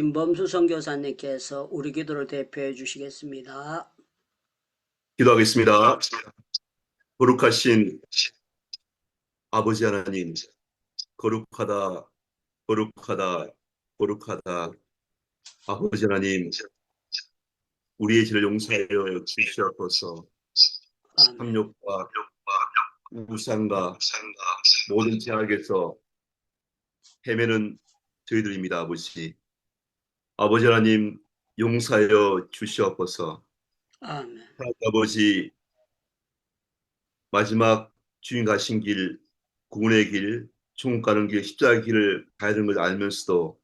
김범수 선교사님께서 우리 기도를 대표해 주시겠습니다. 기도하겠습니다. 거룩하신 아버지 하나님, 거룩하다, 거룩하다, 거룩하다. 아버지 하나님, 우리의 죄를 용서하여 주시옵소서. 아멘. 탐욕과 우상과 모든 죄악에서 헤매는 저희들입니다. 아버지 하나님, 용서하여 주시옵소서. 아멘. 하나님 아버지, 마지막 주님 가신 길, 구원의 길, 천국 가는 길, 십자가의 길을 가야 되는 걸 알면서도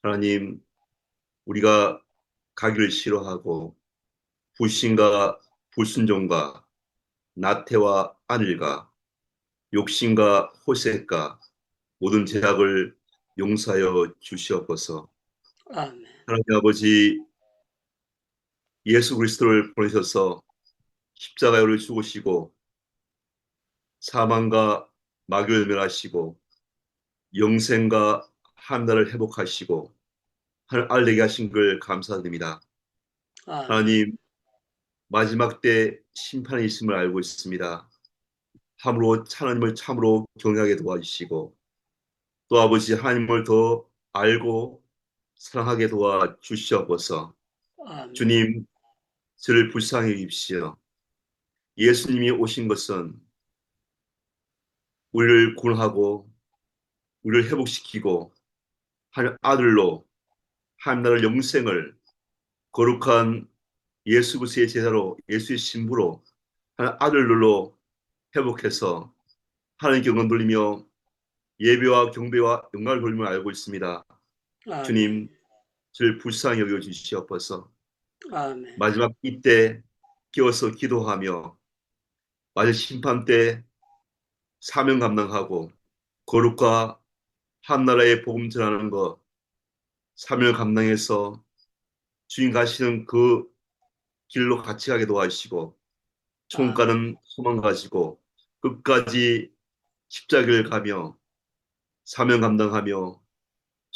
하나님, 우리가 가기를 싫어하고 불신과 불순종과 나태와 안일과 욕심과 호색과 모든 죄악을 용서하여 주시옵소서. 아멘. 하나님 아버지, 예수 그리스도를 보내셔서 십자가를 죽으시고 사망과 마귀를 멸하시고 영생과 하늘을 회복하시고 하늘 알리게 하신 걸 감사드립니다. 아멘. 하나님, 마지막 때 심판이 있음을 알고 있습니다. 하나님을 참으로 경외하게 도와주시고 또 아버지 하나님을 더 알고 사랑하게 도와주시옵소서. 아멘. 주님, 저를 불쌍히 여기십시오. 예수님이 오신 것은 우리를 구원하고 우리를 회복시키고 하나님 아들로 하나님 나라의 영생을 거룩한 예수 그리스도의 제사로 예수의 신부로 하나님 아들로 회복해서 하나님께 영광 돌리며 예배와 경배와 영광을 돌림을 알고 있습니다. 아멘. 주님, 저를 불쌍히 여겨 주시옵소서. 아멘. 마지막 이때 깨어서 기도하며 마지막 심판 때 사명 감당하고 거룩과 한나라의 복음 전하는 것 사명을 감당해서 주인 가시는 그 길로 같이 가게 도와주시고 천국 가는 소망 가지고 끝까지 십자가를 가며 사명 감당하며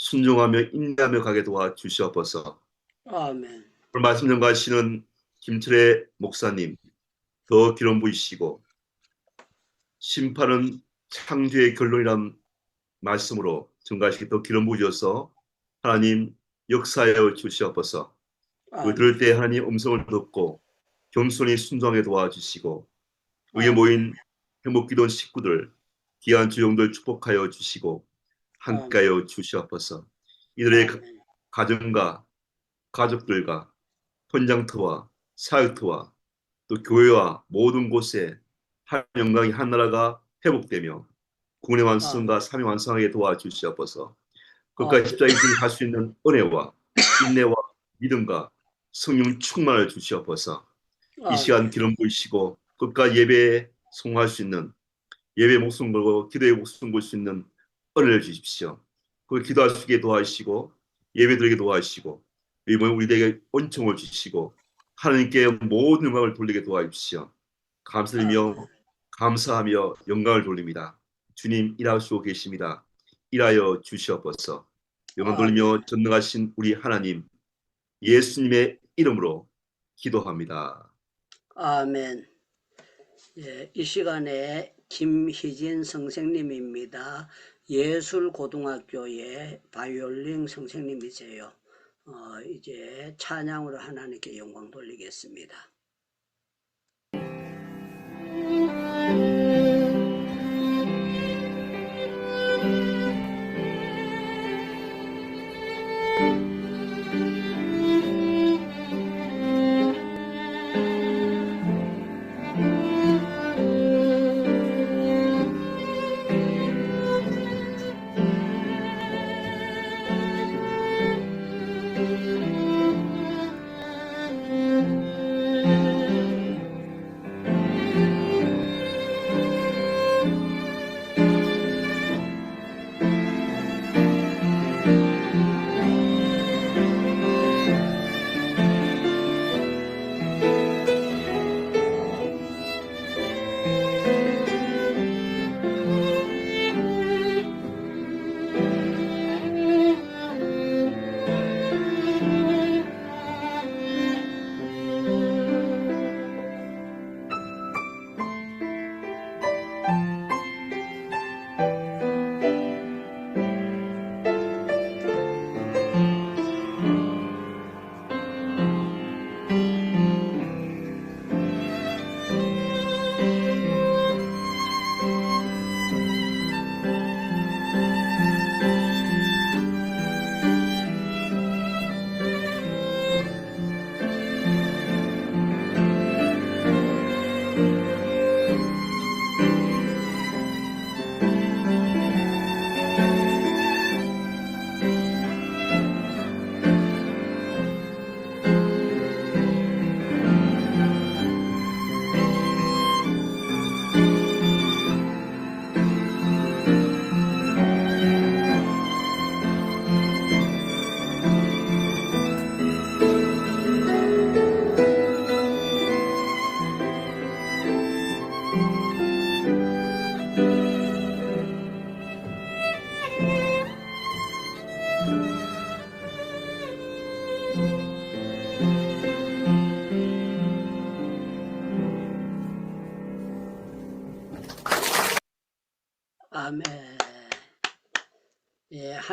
순종하며 인내하며 가게 도와주시옵소서. 아멘. 오늘 말씀 전가하시는 김철애 목사님 더 기름 부으시고 심판은 창조의 결론이란 말씀으로 전가하시게 더 기름 부으셔서 하나님 역사하여 주시옵소서. 그 들을 때 하나님 음성을 듣고 겸손히 순종하게 도와주시고 의에 모인 행복기도원 식구들 귀한 주용들 축복하여 주시고 함께하여 주시옵소서. 이들의 가정과 가족들과 현장터와 사역터와 또 교회와 모든 곳에 한 영광이 한 나라가 회복되며 구원의 완성과 삶의 완성하게 도와주시옵소서. 끝까지 십자가의 길을 갈 수 있는 은혜와 인내와 믿음과 성령 충만을 주시옵소서. 이 시간 기름 부으시고 끝까지 예배에 성공할 수 있는 예배 목숨 걸고 기도에 목숨 걸 수 있는 은혜를 주십시오. 그 기도할 수 있게 도와주시고 예배 드리게 도와주시고 이번에 우리에게 은총을 주시고 하나님께 모든 영광을 돌리게 도와주십시오. 감사드리며 감사하며 영광을 돌립니다. 주님 일하시고 계십니다. 일하여 주시옵소서. 영광 돌리며 전능하신 우리 하나님 예수님의 이름으로 기도합니다. 아멘. 예, 이 시간에 김희진 선생님입니다. 예술고등학교의 바이올린 선생님이세요. 이제 찬양으로 하나님께 영광 돌리겠습니다.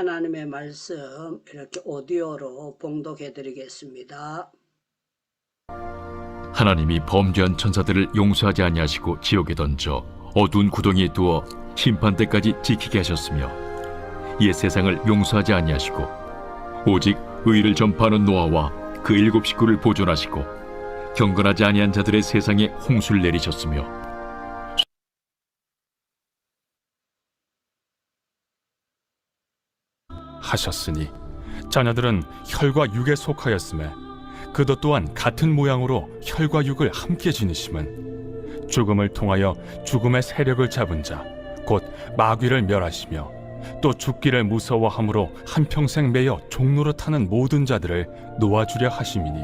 하나님의 말씀 이렇게 오디오로 봉독해 드리겠습니다. 하나님이 범죄한 천사들을 용서하지 아니하시고 지옥에 던져 어두운 구덩이에 두어 심판 때까지 지키게 하셨으며 이에 세상을 용서하지 아니하시고 오직 의를 전파하는 노아와 그 7 식구를 보존하시고 경건하지 아니한 자들의 세상에 홍수를 내리셨으며 하셨으니 자녀들은 혈과 육에 속하였음에 그도 또한 같은 모양으로 혈과 육을 함께 지니심은 죽음을 통하여 죽음의 세력을 잡은 자 곧 마귀를 멸하시며 또 죽기를 무서워함으로 한평생 매여 종로로 타는 모든 자들을 놓아주려 하심이니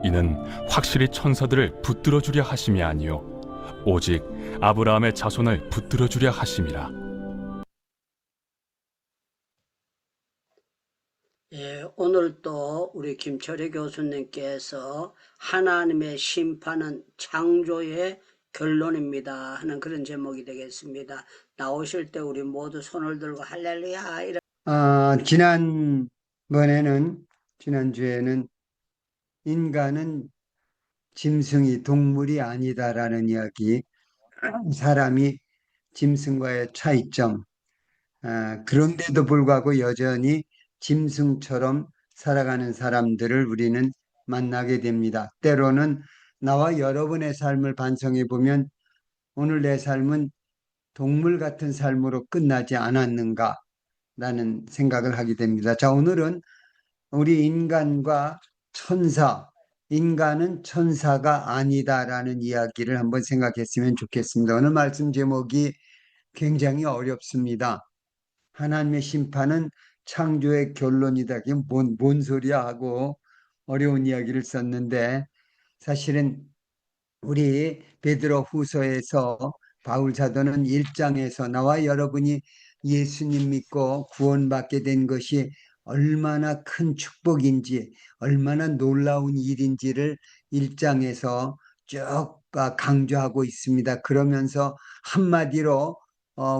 이는 확실히 천사들을 붙들어 주려 하심이 아니요 오직 아브라함의 자손을 붙들어 주려 하심이라. 오늘 또 우리 김철희 교수님께서 하나님의 심판은 창조의 결론입니다 하는 그런 제목이 되겠습니다. 나오실 때 우리 모두 손을 들고 할렐루야 이렇게 지난주에는 인간은 짐승이 동물이 아니다라는 이야기, 사람이 짐승과의 차이점, 그런데도 불구하고 여전히 짐승처럼 살아가는 사람들을 우리는 만나게 됩니다. 때로는 나와 여러분의 삶을 반성해 보면 오늘 내 삶은 동물 같은 삶으로 끝나지 않았는가라는 생각을 하게 됩니다. 자, 오늘은 우리 인간과 천사, 인간은 천사가 아니다라는 이야기를 한번 생각했으면 좋겠습니다. 오늘 말씀 제목이 굉장히 어렵습니다. 하나님의 심판은 창조의 결론이다. 이게 뭔 소리야 하고 어려운 이야기를 썼는데 사실은 우리 베드로 후서에서 바울 사도는 1장에서 나와 여러분이 예수님 믿고 구원받게 된 것이 얼마나 큰 축복인지 얼마나 놀라운 일인지를 1장에서 쭉 강조하고 있습니다. 그러면서 한마디로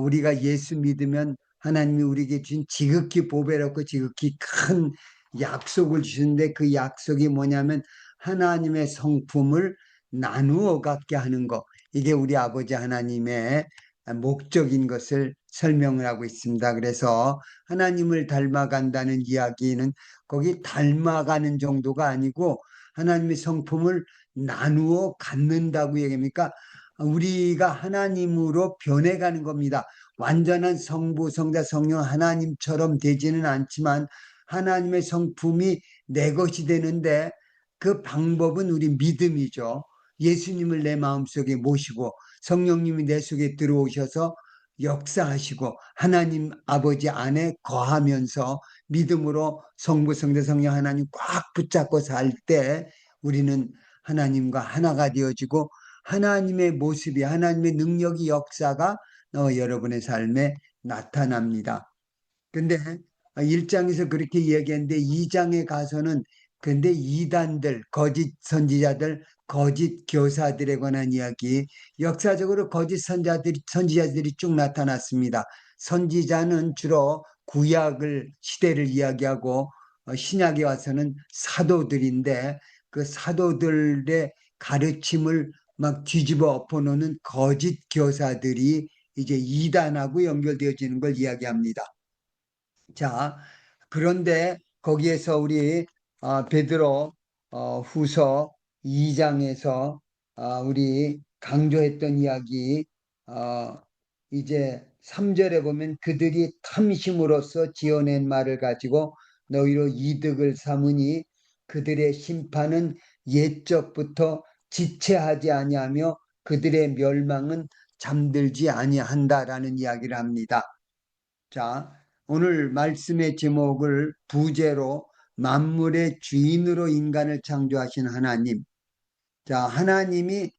우리가 예수 믿으면 하나님이 우리에게 주신 지극히 보배롭고 지극히 큰 약속을 주시는데 그 약속이 뭐냐면 하나님의 성품을 나누어 갖게 하는 것, 이게 우리 아버지 하나님의 목적인 것을 설명을 하고 있습니다. 그래서 하나님을 닮아간다는 이야기는 거기 닮아가는 정도가 아니고 하나님의 성품을 나누어 갖는다고 얘기합니까? 우리가 하나님으로 변해가는 겁니다. 완전한 성부, 성자, 성령 하나님처럼 되지는 않지만 하나님의 성품이 내 것이 되는데 그 방법은 우리 믿음이죠. 예수님을 내 마음속에 모시고 성령님이 내 속에 들어오셔서 역사하시고 하나님 아버지 안에 거하면서 믿음으로 성부, 성자, 성령 하나님 꽉 붙잡고 살 때 우리는 하나님과 하나가 되어지고 하나님의 모습이, 하나님의 능력이, 역사가 여러분의 삶에 나타납니다. 근데 1장에서 그렇게 얘기했는데 2장에 가서는 근데 이단들, 거짓 선지자들, 거짓 교사들에 관한 이야기, 역사적으로 거짓 선지자들이 쭉 나타났습니다. 선지자는 주로 구약을 시대를 이야기하고 신약에 와서는 사도들인데 그 사도들의 가르침을 막 뒤집어 엎어놓는 거짓 교사들이 이제 이단하고 연결되어지는 걸 이야기합니다. 자, 그런데 거기에서 우리 베드로 후서 2장에서 우리 강조했던 이야기, 이제 3절에 보면 그들이 탐심으로써 지어낸 말을 가지고 너희로 이득을 삼으니 그들의 심판은 옛적부터 지체하지 아니하며 그들의 멸망은 잠들지 아니한다라는 이야기를 합니다. 자, 오늘 말씀의 제목을 부제로 만물의 주인으로 인간을 창조하신 하나님. 자, 하나님이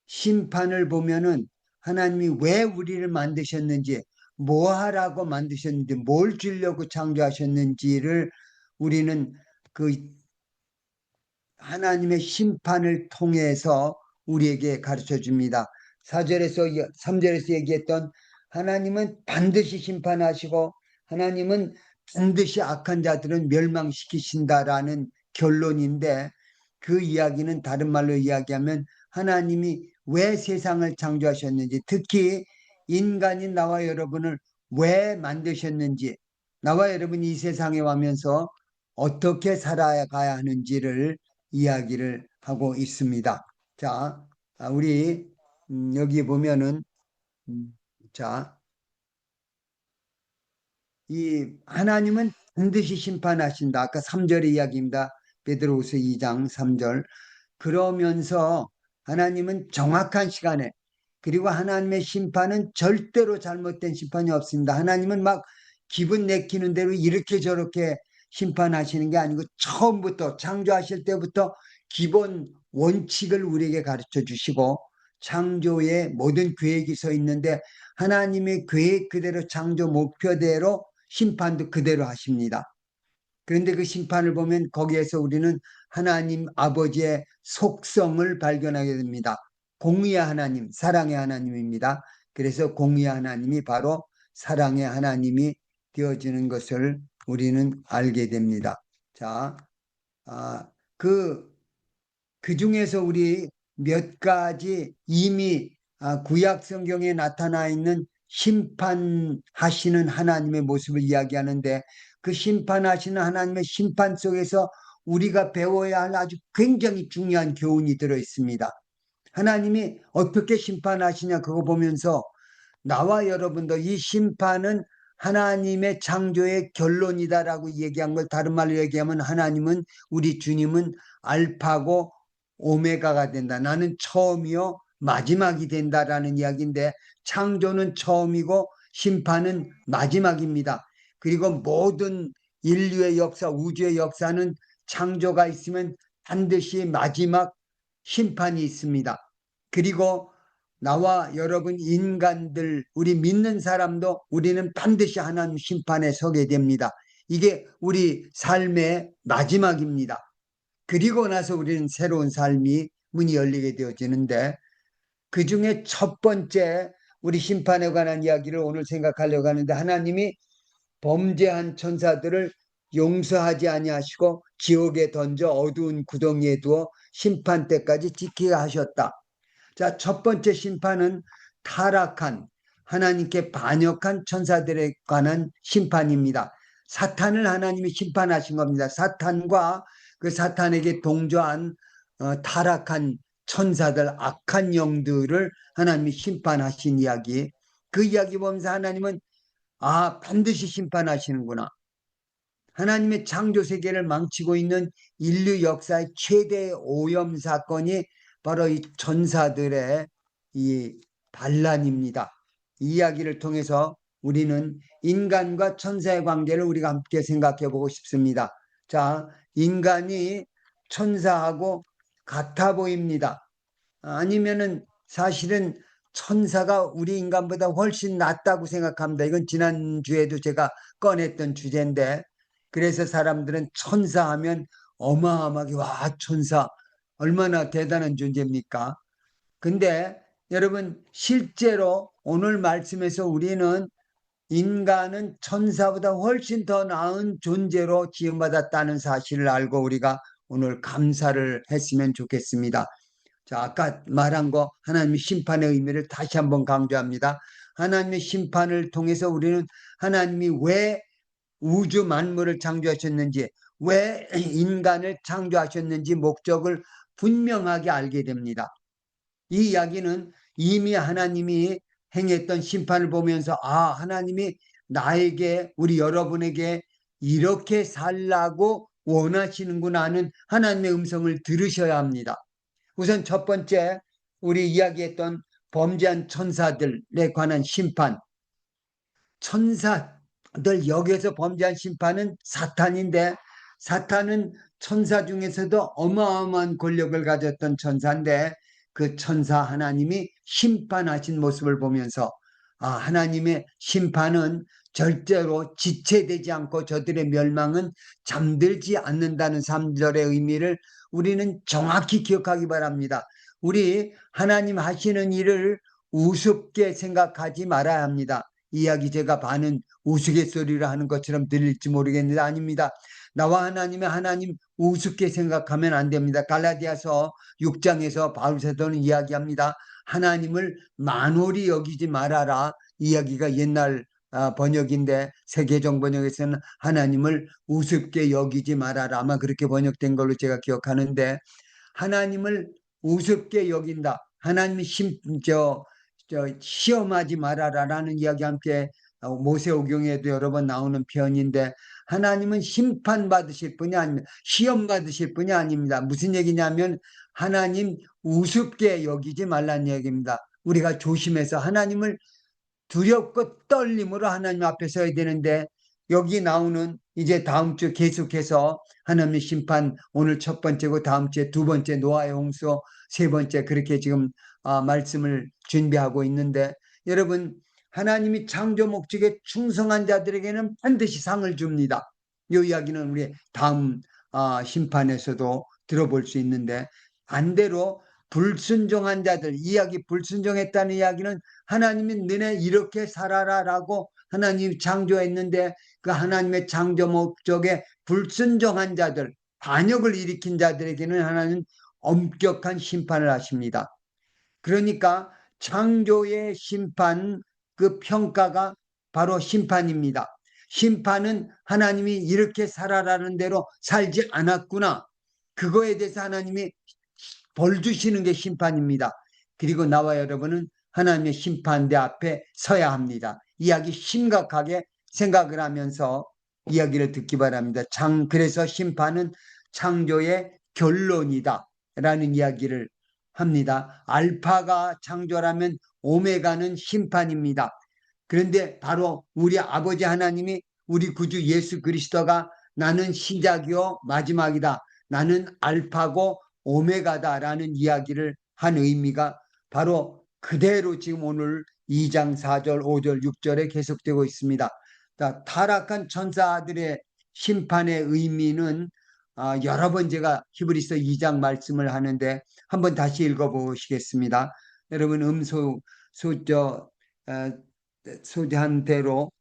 심판을 보면은 하나님이 왜 우리를 만드셨는지, 뭐 하라고 만드셨는지, 뭘 주려고 창조하셨는지를 우리는 그 하나님의 심판을 통해서 우리에게 가르쳐 줍니다. 3절에서 얘기했던 하나님은 반드시 심판하시고 하나님은 반드시 악한 자들은 멸망시키신다라는 결론인데, 그 이야기는 다른 말로 이야기하면 하나님이 왜 세상을 창조하셨는지, 특히 인간인 나와 여러분을 왜 만드셨는지, 나와 여러분이 이 세상에 와면서 어떻게 살아가야 하는지를 이야기를 하고 있습니다. 자, 우리 여기 보면은 자, 이 하나님은 반드시 심판하신다. 아까 3절의 이야기입니다. 베드로후서 2장 3절. 그러면서 하나님은 정확한 시간에, 그리고 하나님의 심판은 절대로 잘못된 심판이 없습니다. 하나님은 막 기분 내키는 대로 이렇게 저렇게 심판하시는 게 아니고 처음부터 창조하실 때부터 기본 원칙을 우리에게 가르쳐 주시고 창조의 모든 계획이 서 있는데 하나님의 계획 그대로 창조 목표대로 심판도 그대로 하십니다. 그런데 그 심판을 보면 거기에서 우리는 하나님 아버지의 속성을 발견하게 됩니다. 공의의 하나님, 사랑의 하나님입니다. 그래서 공의의 하나님이 바로 사랑의 하나님이 되어지는 것을 우리는 알게 됩니다. 자, 그 중에서 우리 몇 가지 이미 구약 성경에 나타나 있는 심판하시는 하나님의 모습을 이야기하는데, 그 심판하시는 하나님의 심판 속에서 우리가 배워야 할 아주 굉장히 중요한 교훈이 들어 있습니다. 하나님이 어떻게 심판하시냐 그거 보면서 나와 여러분도 이 심판은 하나님의 창조의 결론이다라고 얘기한 걸 다른 말로 얘기하면 하나님은, 우리 주님은 알파고 오메가가 된다. 나는 처음이요 마지막이 된다라는 이야기인데, 창조는 처음이고 심판은 마지막입니다. 그리고 모든 인류의 역사, 우주의 역사는 창조가 있으면 반드시 마지막 심판이 있습니다. 그리고 나와 여러분 인간들, 우리 믿는 사람도 우리는 반드시 하나님 심판에 서게 됩니다. 이게 우리 삶의 마지막입니다. 그리고 나서 우리는 새로운 삶이 문이 열리게 되어지는데, 그 중에 첫 번째 우리 심판에 관한 이야기를 오늘 생각하려고 하는데, 하나님이 범죄한 천사들을 용서하지 아니하시고 지옥에 던져 어두운 구덩이에 두어 심판 때까지 지키게 하셨다. 자, 첫 번째 심판은 타락한, 하나님께 반역한 천사들에 관한 심판입니다. 사탄을 하나님이 심판하신 겁니다. 사탄과 그 사탄에게 동조한 타락한 천사들, 악한 영들을 하나님이 심판하신 이야기. 그 이야기 보면서 하나님은 반드시 심판하시는구나. 하나님의 창조 세계를 망치고 있는 인류 역사의 최대 오염 사건이 바로 이 천사들의 이 반란입니다. 이 이야기를 통해서 우리는 인간과 천사의 관계를 우리가 함께 생각해 보고 싶습니다. 자, 인간이 천사하고 같아 보입니다. 아니면은 사실은 천사가 우리 인간보다 훨씬 낫다고 생각합니다. 이건 지난주에도 제가 꺼냈던 주제인데, 그래서 사람들은 천사하면 어마어마하게, 와, 천사 얼마나 대단한 존재입니까? 근데 여러분, 실제로 오늘 말씀에서 우리는 인간은 천사보다 훨씬 더 나은 존재로 지음받았다는 사실을 알고 우리가 오늘 감사를 했으면 좋겠습니다. 자, 아까 말한 거 하나님의 심판의 의미를 다시 한번 강조합니다. 하나님의 심판을 통해서 우리는 하나님이 왜 우주 만물을 창조하셨는지, 왜 인간을 창조하셨는지 목적을 분명하게 알게 됩니다. 이 이야기는 이미 하나님이 행했던 심판을 보면서 하나님이 나에게, 우리 여러분에게 이렇게 살라고 원하시는구나 하는 하나님의 음성을 들으셔야 합니다. 우선 첫 번째, 우리 이야기했던 범죄한 천사들에 관한 심판. 천사들, 여기에서 범죄한 심판은 사탄인데, 사탄은 천사 중에서도 어마어마한 권력을 가졌던 천사인데, 그 천사 하나님이 심판하신 모습을 보면서 하나님의 심판은 절대로 지체되지 않고 저들의 멸망은 잠들지 않는다는 3절의 의미를 우리는 정확히 기억하기 바랍니다. 우리 하나님 하시는 일을 우습게 생각하지 말아야 합니다. 이야기 제가 반은 우스갯소리를 하는 것처럼 들릴지 모르겠는데 아닙니다. 나와 하나님 우습게 생각하면 안 됩니다. 갈라디아서 6장에서 바울 사도는 이야기합니다. 하나님을 만홀히 여기지 말아라. 이야기가 옛날 번역인데 세계정 번역에서는 하나님을 우습게 여기지 말아라. 아마 그렇게 번역된 걸로 제가 기억하는데 하나님을 우습게 여긴다. 하나님이 시험하지 말아라라는 이야기 함께 모세오경에도 여러 번 나오는 표현인데 하나님은 심판받으실 분이 아닙니다. 시험받으실 분이 아닙니다. 무슨 얘기냐면 하나님 우습게 여기지 말라는 얘기입니다. 우리가 조심해서 하나님을 두렵고 떨림으로 하나님 앞에 서야 되는데 여기 나오는 이제 다음 주 계속해서 하나님의 심판 오늘 첫 번째고 다음 주에 두 번째 노아의 홍수 세 번째 그렇게 지금 말씀을 준비하고 있는데 여러분 하나님이 창조 목적에 충성한 자들에게는 반드시 상을 줍니다. 이 이야기는 우리 다음 심판에서도 들어볼 수 있는데 반대로 불순종한 자들 이야기 불순종했다는 이야기는 하나님이 너네 이렇게 살아라라고 하나님이 창조했는데 그 하나님의 창조 목적에 불순종한 자들 반역을 일으킨 자들에게는 하나님은 엄격한 심판을 하십니다. 그러니까 창조의 심판 그 평가가 바로 심판입니다. 심판은 하나님이 이렇게 살아라는 대로 살지 않았구나. 그거에 대해서 하나님이 벌 주시는 게 심판입니다. 그리고 나와 여러분은 하나님의 심판대 앞에 서야 합니다. 이야기 심각하게 생각을 하면서 이야기를 듣기 바랍니다. 그래서 심판은 창조의 결론이다 라는 이야기를 합니다. 알파가 창조라면 오메가는 심판입니다. 그런데 바로 우리 아버지 하나님이 우리 구주 예수 그리스도가 나는 시작이요 마지막이다. 나는 알파고 오메가다라는 이야기를 한 의미가 바로 그대로 지금 오늘 2장 4절 5절 6절에 계속되고 있습니다. 타락한 천사들의 심판의 의미는 여러 번 제가 히브리서 2장 말씀을 하는데 한번 다시 읽어보시겠습니다. 여러분 소개한 대로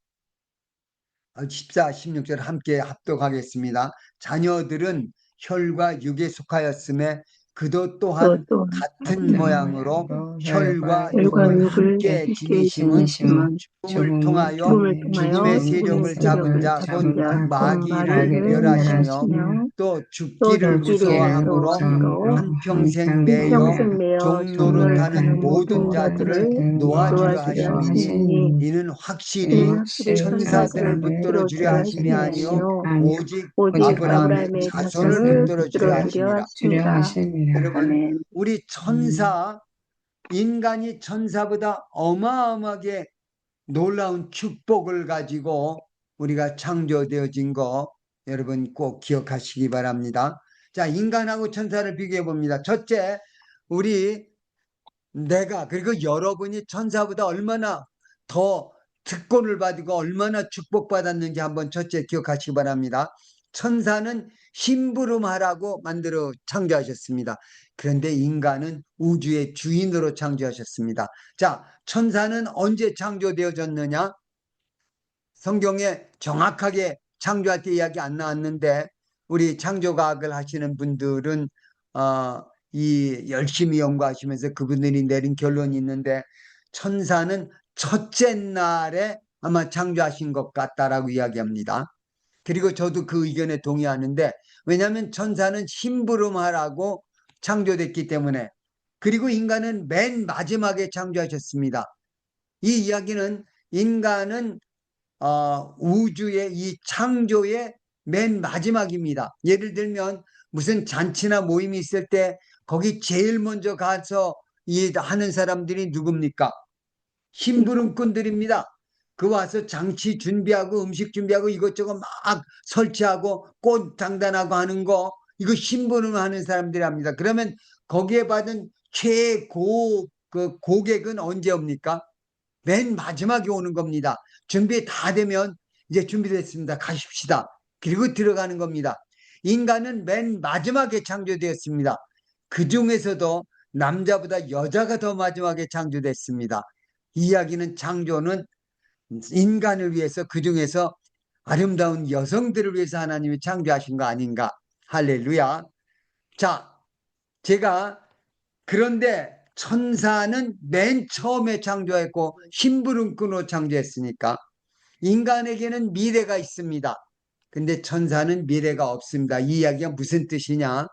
14, 16절 함께 합독하겠습니다. 자녀들은 혈과 육에 속하였음에 그도 또한 같은 모양으로 혈과 육을 함께 지니심은 죽음을 통하여 죽음의 세력을 잡은 자 곧 마귀를 멸하시며 또 죽기를 무서워함으로 한평생 매여 종로로 타는 모든 자들을 놓아주려 하시니 이는 확실히 천사들을 붙들어 주려 하심이 아니요 오직 아브라함의 자손을 붙들어 주려 하심이라. 여러분 우리 인간이 천사보다 어마어마하게 놀라운 축복을 가지고 우리가 창조되어진 거 여러분 꼭 기억하시기 바랍니다. 자, 인간하고 천사를 비교해 봅니다. 첫째, 그리고 여러분이 천사보다 얼마나 더 특권을 받고 얼마나 축복받았는지 한번 첫째 기억하시기 바랍니다. 천사는 심부름하라고 만들어 창조하셨습니다. 그런데 인간은 우주의 주인으로 창조하셨습니다. 자, 천사는 언제 창조되어졌느냐? 성경에 정확하게 창조할 때 이야기 안 나왔는데 우리 창조과학을 하시는 분들은 열심히 연구하시면서 그분들이 내린 결론이 있는데 천사는 첫째 날에 아마 창조하신 것 같다라고 이야기합니다. 그리고 저도 그 의견에 동의하는데 왜냐하면 천사는 심부름하라고 창조됐기 때문에 그리고 인간은 맨 마지막에 창조하셨습니다. 이 이야기는 인간은 우주의 이 창조의 맨 마지막입니다. 예를 들면 무슨 잔치나 모임이 있을 때 거기 제일 먼저 가서 하는 사람들이 누굽니까? 심부름꾼들입니다. 그 와서 장치 준비하고 음식 준비하고 이것저것 막 설치하고 꽃 장단하고 하는 거 이거 심부름하는 사람들이 합니다. 그러면 거기에 받은 고객은 언제 옵니까? 맨 마지막에 오는 겁니다. 준비 다 되면 이제 준비됐습니다. 가십시다. 그리고 들어가는 겁니다. 인간은 맨 마지막에 창조되었습니다. 그 중에서도 남자보다 여자가 더 마지막에 창조됐습니다. 이 이야기는 창조는 인간을 위해서, 그 중에서 아름다운 여성들을 위해서 하나님이 창조하신 거 아닌가. 할렐루야. 자, 제가 그런데 천사는 맨 처음에 창조했고 심부름꾼으로 창조했으니까 인간에게는 미래가 있습니다. 근데 천사는 미래가 없습니다. 이 이야기가 무슨 뜻이냐?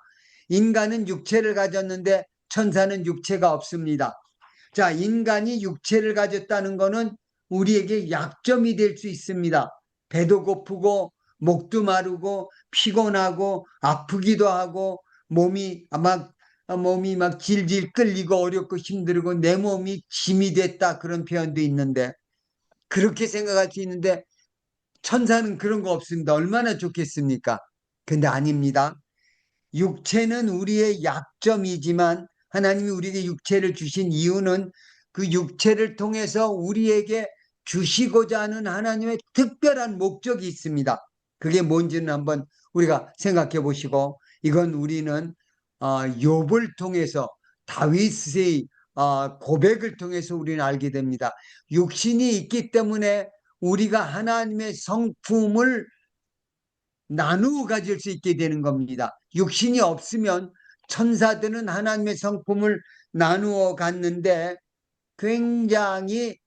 인간은 육체를 가졌는데 천사는 육체가 없습니다. 자, 인간이 육체를 가졌다는 것은 우리에게 약점이 될 수 있습니다. 배도 고프고 목도 마르고 피곤하고 아프기도 하고 몸이 막 질질 끌리고 어렵고 힘들고 내 몸이 짐이 됐다, 그런 표현도 있는데, 그렇게 생각할 수 있는데 천사는 그런 거 없습니다. 얼마나 좋겠습니까? 근데 아닙니다. 육체는 우리의 약점이지만 하나님이 우리에게 육체를 주신 이유는 그 육체를 통해서 우리에게 주시고자 하는 하나님의 특별한 목적이 있습니다. 그게 뭔지는 한번 우리가 생각해 보시고, 이건 우리는 욥을 통해서, 다윗의 고백을 통해서 우리는 알게 됩니다. 육신이 있기 때문에 우리가 하나님의 성품을 나누어 가질 수 있게 되는 겁니다. 육신이 없으면 천사들은 하나님의 성품을 나누어 갔는데 굉장히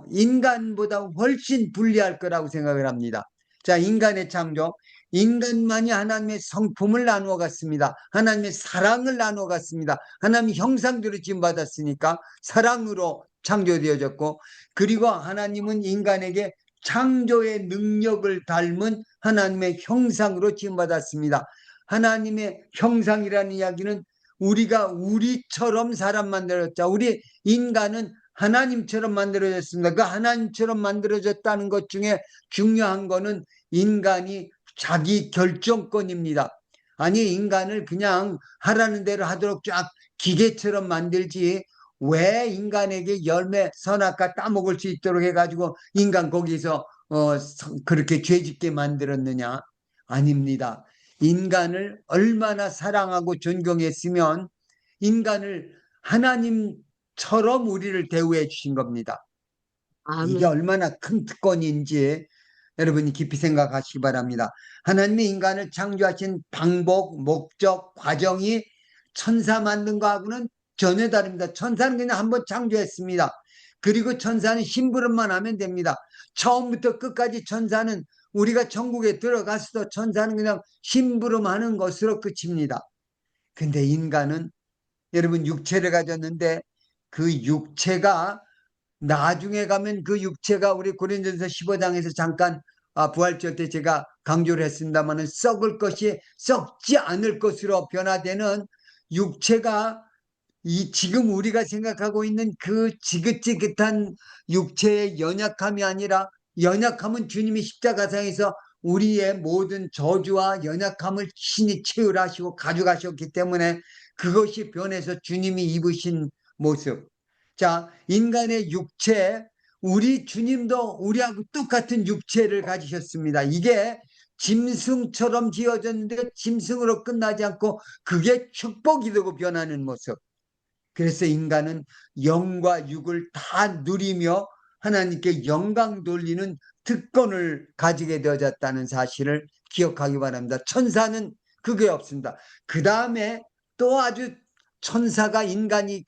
인간보다 훨씬 불리할 거라고 생각을 합니다. 자, 인간의 창조, 인간만이 하나님의 성품을 나누어 갔습니다. 하나님의 사랑을 나누어 갔습니다. 하나님의 형상대로 지음받았으니까 사랑으로 창조되어졌고, 그리고 하나님은 인간에게 창조의 능력을 닮은 하나님의 형상으로 지음받았습니다. 하나님의 형상이라는 이야기는 우리가 우리처럼 사람 만들었자, 우리 인간은 하나님처럼 만들어졌습니다. 그 하나님처럼 만들어졌다는 것 중에 중요한 거는 인간이 자기 결정권입니다. 아니, 인간을 그냥 하라는 대로 하도록 쫙 기계처럼 만들지, 왜 인간에게 열매 선악과 따먹을 수 있도록 해가지고 인간 거기서 그렇게 죄짓게 만들었느냐? 아닙니다. 인간을 얼마나 사랑하고 존경했으면 인간을 하나님처럼 우리를 대우해 주신 겁니다. 이게 아멘. 얼마나 큰 특권인지 여러분이 깊이 생각하시기 바랍니다. 하나님이 인간을 창조하신 방법, 목적, 과정이 천사 만든 거하고는 전혀 다릅니다. 천사는 그냥 한번 창조했습니다. 그리고 천사는 심부름만 하면 됩니다. 처음부터 끝까지 천사는, 우리가 천국에 들어갔어도 천사는 그냥 심부름하는 것으로 끝입니다. 근데 인간은, 여러분, 육체를 가졌는데 그 육체가 나중에 가면 그 육체가, 우리 고린도전서 15장에서 잠깐 부활절 때 제가 강조를 했습니다마는, 썩을 것이 썩지 않을 것으로 변화되는 육체가, 이 지금 우리가 생각하고 있는 그 지긋지긋한 육체의 연약함이 아니라, 연약함은 주님이 십자가상에서 우리의 모든 저주와 연약함을 신이 채울하시고 가져가셨기 때문에 그것이 변해서 주님이 입으신 모습. 자, 인간의 육체, 우리 주님도 우리하고 똑같은 육체를 가지셨습니다. 이게 짐승처럼 지어졌는데 짐승으로 끝나지 않고 그게 축복이 되고 변하는 모습. 그래서 인간은 영과 육을 다 누리며 하나님께 영광 돌리는 특권을 가지게 되어졌다는 사실을 기억하기 바랍니다. 천사는 그게 없습니다. 그 다음에 또 아주 천사가 인간이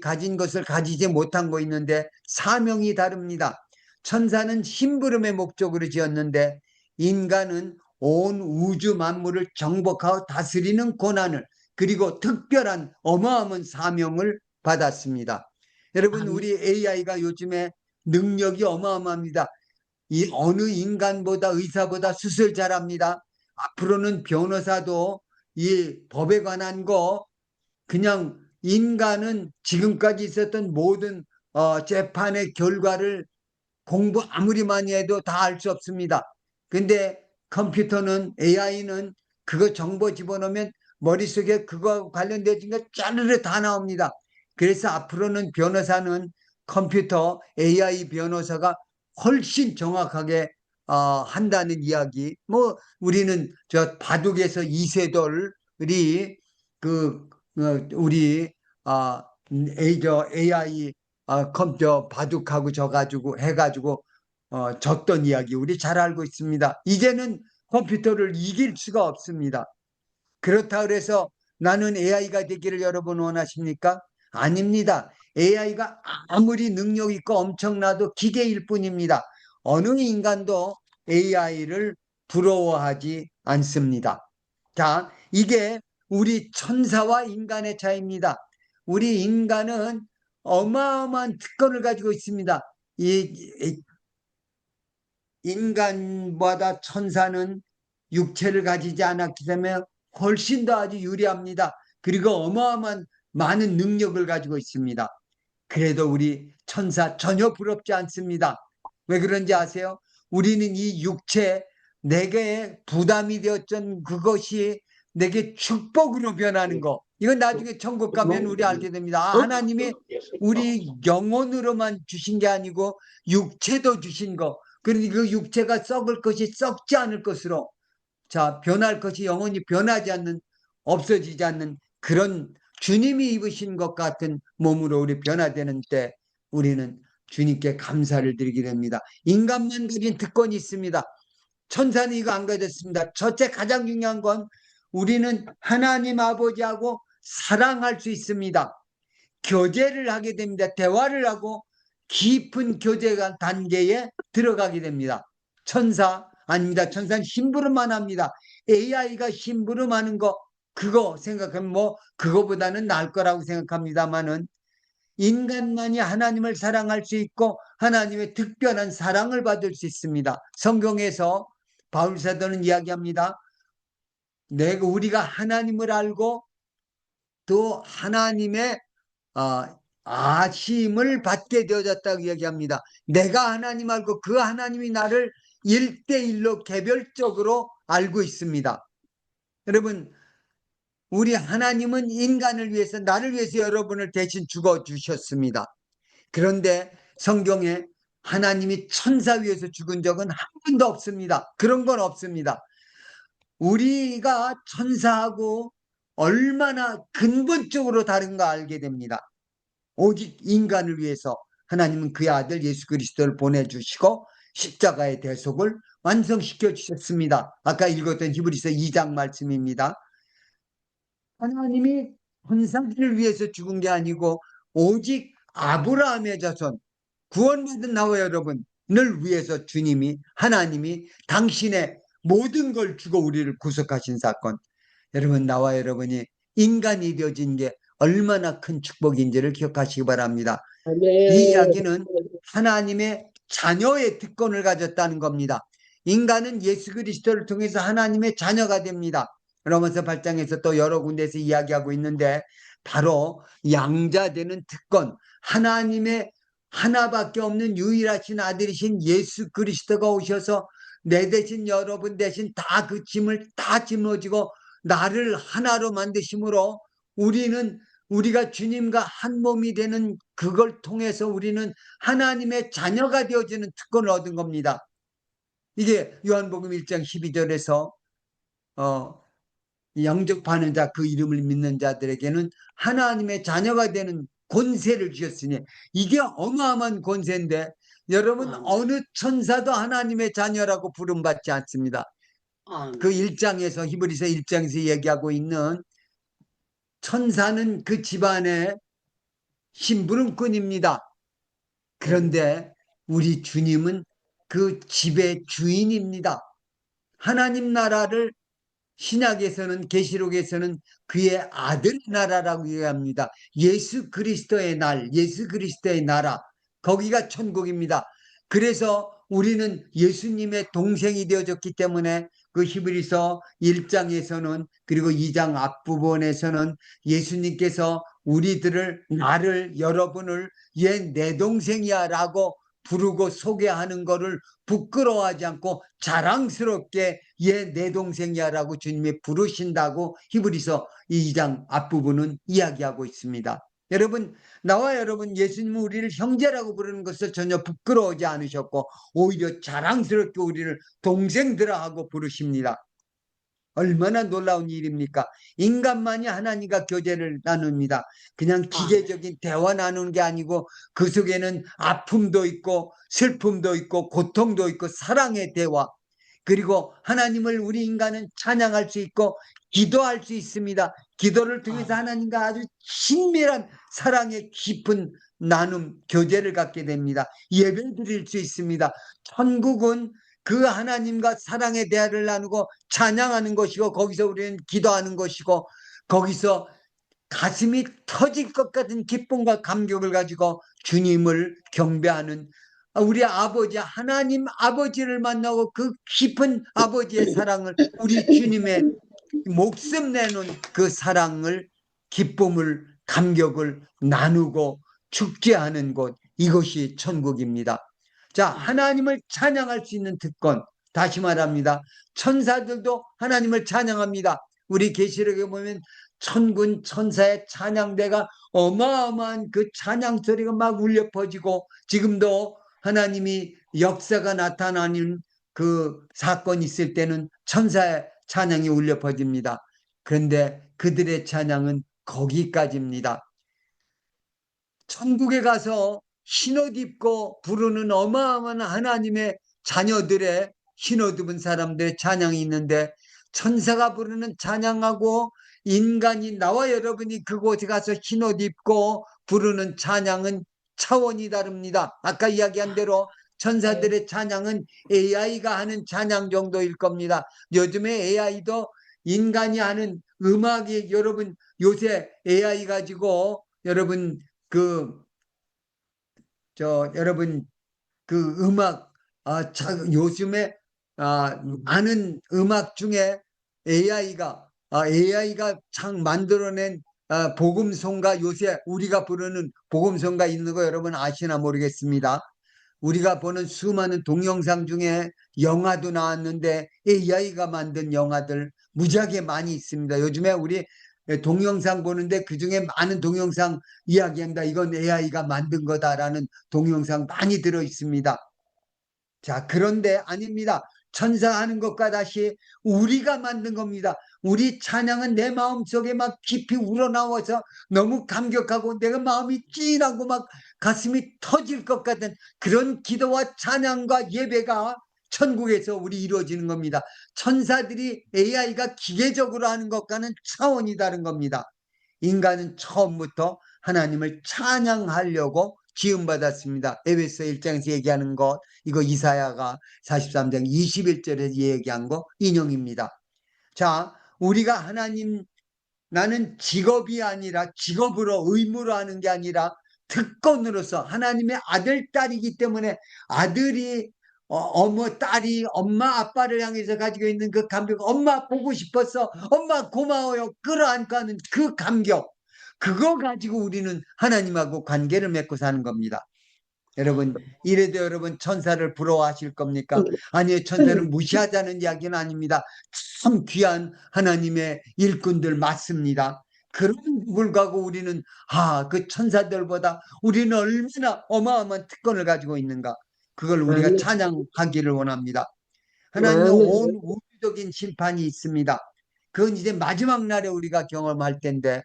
가진 것을 가지지 못한 거 있는데 사명이 다릅니다. 천사는 심부름의 목적으로 지었는데 인간은 온 우주 만물을 정복하고 다스리는 권한을, 그리고 특별한 어마어마한 사명을 받았습니다. 여러분, 아멘. 우리 AI가 요즘에 능력이 어마어마합니다. 이 어느 인간보다, 의사보다 수술 잘합니다. 앞으로는 변호사도 이 법에 관한 거, 그냥 인간은 지금까지 있었던 모든 재판의 결과를 공부 아무리 많이 해도 다 알 수 없습니다. 근데 컴퓨터는, AI는 그거 정보 집어넣으면 머릿속에 그거 관련된 게 짜르르 다 나옵니다. 그래서 앞으로는 변호사는 컴퓨터, AI 변호사가 훨씬 정확하게 한다는 이야기. 우리는 저 바둑에서 이세돌이 우리 AI 컴퓨터 바둑하고 져가지고 해가지고 졌던 이야기 우리 잘 알고 있습니다. 이제는 컴퓨터를 이길 수가 없습니다. 그렇다 그래서 나는 AI가 되기를 여러분 원하십니까? 아닙니다. AI가 아무리 능력 있고 엄청나도 기계일 뿐입니다. 어느 인간도 AI를 부러워하지 않습니다. 자, 이게 우리 천사와 인간의 차이입니다. 우리 인간은 어마어마한 특권을 가지고 있습니다. 이 인간보다 천사는 육체를 가지지 않았기 때문에 훨씬 더 아주 유리합니다. 그리고 어마어마한 많은 능력을 가지고 있습니다. 그래도 우리 천사 전혀 부럽지 않습니다. 왜 그런지 아세요? 우리는 이 육체, 내게 부담이 되었던 그것이 내게 축복으로 변하는 거. 이건 나중에 천국 가면 우리 알게 됩니다. 하나님이 우리 영혼으로만 주신 게 아니고 육체도 주신 거. 그러니 그 육체가 썩을 것이 썩지 않을 것으로, 자, 변할 것이 영원히 변하지 않는, 없어지지 않는 그런 주님이 입으신 것 같은 몸으로 우리 변화되는 때 우리는 주님께 감사를 드리게 됩니다. 인간만 가진 특권이 있습니다. 천사는 이거 안 가졌습니다. 첫째 가장 중요한 건 우리는 하나님 아버지하고 사랑할 수 있습니다. 교제를 하게 됩니다. 대화를 하고 깊은 교제가 단계에 들어가게 됩니다. 천사 아닙니다. 천사는 심부름만 합니다. AI가 심부름하는 거 그거 생각하면 뭐 그거보다는 나을 거라고 생각합니다만은 인간만이 하나님을 사랑할 수 있고 하나님의 특별한 사랑을 받을 수 있습니다. 성경에서 바울 사도는 이야기합니다. 우리가 하나님을 알고 또 하나님의 아심을 받게 되어졌다고 이야기합니다. 내가 하나님 알고 그 하나님이 나를 1대1로 개별적으로 알고 있습니다. 여러분, 우리 하나님은 인간을 위해서, 나를 위해서 여러분을 대신 죽어주셨습니다. 그런데 성경에 하나님이 천사 위해서 죽은 적은 한 번도 없습니다. 그런 건 없습니다. 우리가 천사하고 얼마나 근본적으로 다른가 알게 됩니다. 오직 인간을 위해서 하나님은 그의 아들 예수 그리스도를 보내주시고 십자가의 대속을 완성시켜 주셨습니다. 아까 읽었던 히브리서 2장 말씀입니다. 하나님이 천사들을 위해서 죽은 게 아니고 오직 아브라함의 자손, 구원받은 나와 여러분을 위해서 주님이, 하나님이 당신의 모든 걸 주고 우리를 구속하신 사건. 여러분, 나와 여러분이 인간이 되어진 게 얼마나 큰 축복인지를 기억하시기 바랍니다. 이 이야기는 하나님의 자녀의 특권을 가졌다는 겁니다. 인간은 예수 그리스도를 통해서 하나님의 자녀가 됩니다. 로마서 8장에서 또 여러 군데에서 이야기하고 있는데 바로 양자되는 특권, 하나님의 하나밖에 없는 유일하신 아들이신 예수 그리스도가 오셔서 내 대신 여러분 대신 다 그 짐을 다 짊어지고 나를 하나로 만드심으로 우리가 주님과 한 몸이 되는 그걸 통해서 우리는 하나님의 자녀가 되어지는 특권을 얻은 겁니다. 이게 요한복음 1장 12절에서 영접하는 자, 그 이름을 믿는 자들에게는 하나님의 자녀가 되는 권세를 주셨으니, 이게 어마어마한 권세인데 여러분, 어느 천사도 하나님의 자녀라고 부름받지 않습니다. 그 1장에서, 히브리서 1장에서 얘기하고 있는 천사는 그 집안의 심부름꾼입니다. 그런데 우리 주님은 그 집의 주인입니다. 하나님 나라를 신약에서는, 계시록에서는 그의 아들 나라라고 얘기합니다. 예수 그리스도의 날, 예수 그리스도의 나라, 거기가 천국입니다. 그래서 우리는 예수님의 동생이 되어졌기 때문에 그 히브리서 1장에서는, 그리고 2장 앞부분에서는 예수님께서 우리들을, 나를, 여러분을 얘 내 동생이야 라고 부르고 소개하는 거를 부끄러워하지 않고 자랑스럽게 얘 내 동생이야 라고 주님이 부르신다고 히브리서 2장 앞부분은 이야기하고 있습니다. 여러분, 나와 여러분, 예수님은 우리를 형제라고 부르는 것을 전혀 부끄러워하지 않으셨고 오히려 자랑스럽게 우리를 동생들아 하고 부르십니다. 얼마나 놀라운 일입니까? 인간만이 하나님과 교제를 나눕니다. 그냥 기계적인 대화 나누는 게 아니고 그 속에는 아픔도 있고 슬픔도 있고 고통도 있고 사랑의 대화, 그리고 하나님을 우리 인간은 찬양할 수 있고 기도할 수 있습니다. 기도를 통해서 하나님과 아주 친밀한 사랑의 깊은 나눔, 교제를 갖게 됩니다. 예배 드릴 수 있습니다. 천국은 그 하나님과 사랑의 대화를 나누고 찬양하는 것이고 거기서 우리는 기도하는 것이고 거기서 가슴이 터질 것 같은 기쁨과 감격을 가지고 주님을 경배하는 우리 아버지 하나님 아버지를 만나고 그 깊은 아버지의 사랑을 우리 주님의 목숨 내놓은 그 사랑을 기쁨을 감격을 나누고 축제하는 곳, 이것이 천국입니다. 자, 하나님을 찬양할 수 있는 특권, 다시 말합니다. 천사들도 하나님을 찬양합니다. 우리 계시록에 보면 천군 천사의 찬양대가 어마어마한 그 찬양 소리가 막 울려 퍼지고 지금도 하나님이 역사가 나타나는 그 사건이 있을 때는 천사의 찬양이 울려 퍼집니다. 그런데 그들의 찬양은 거기까지입니다. 천국에 가서 흰옷 입고 부르는 어마어마한 하나님의 자녀들의 흰옷 입은 사람들의 찬양이 있는데 천사가 부르는 찬양하고 인간이 나와 여러분이 그곳에 가서 흰옷 입고 부르는 찬양은 차원이 다릅니다. 아까 이야기한 대로 천사들의 찬양은 AI가 하는 찬양 정도일 겁니다. 요즘에 AI도 인간이 하는 음악이 여러분 요새 AI 가지고 여러분 여러분 그 음악 요즘에 아는 음악 중에 AI가 참 만들어낸 복음송가, 요새 우리가 부르는 복음송가 있는 거 여러분 아시나 모르겠습니다. 우리가 보는 수많은 동영상 중에 영화도 나왔는데 AI가 만든 영화들 무지하게 많이 있습니다. 요즘에 우리 동영상 보는데 그중에 많은 동영상 이야기합니다. 이건 AI가 만든 거다라는 동영상 많이 들어 있습니다. 자, 그런데 아닙니다. 천사하는 것과 다시 우리가 만든 겁니다. 우리 찬양은 내 마음속에 막 깊이 우러나와서 너무 감격하고 내가 마음이 찐하고 막 가슴이 터질 것 같은 그런 기도와 찬양과 예배가 천국에서 우리 이루어지는 겁니다. 천사들이 AI가 기계적으로 하는 것과는 차원이 다른 겁니다. 인간은 처음부터 하나님을 찬양하려고 지음받았습니다. 에베소 1장에서 얘기하는 것, 이거 이사야가 43장 21절에 얘기한 거 인용입니다. 자, 우리가 하나님, 나는 직업이 아니라 직업으로 의무로 하는 게 아니라 특권으로서 하나님의 아들, 딸이기 때문에 아들이 딸이 엄마 아빠를 향해서 가지고 있는 그 감격, 엄마 보고 싶었어, 엄마 고마워요, 끌어안고 하는 그 감격, 그거 가지고 우리는 하나님하고 관계를 맺고 사는 겁니다. 여러분, 이래도 여러분 천사를 부러워하실 겁니까? 아니요, 천사는 무시하자는 이야기는 아닙니다. 참 귀한 하나님의 일꾼들 맞습니다. 그런 불구하고 우리는 그 천사들보다 우리는 얼마나 어마어마한 특권을 가지고 있는가, 그걸 우리가 찬양하기를 원합니다. 하나님의 온 우주적인 심판이 있습니다. 그건 이제 마지막 날에 우리가 경험할 텐데,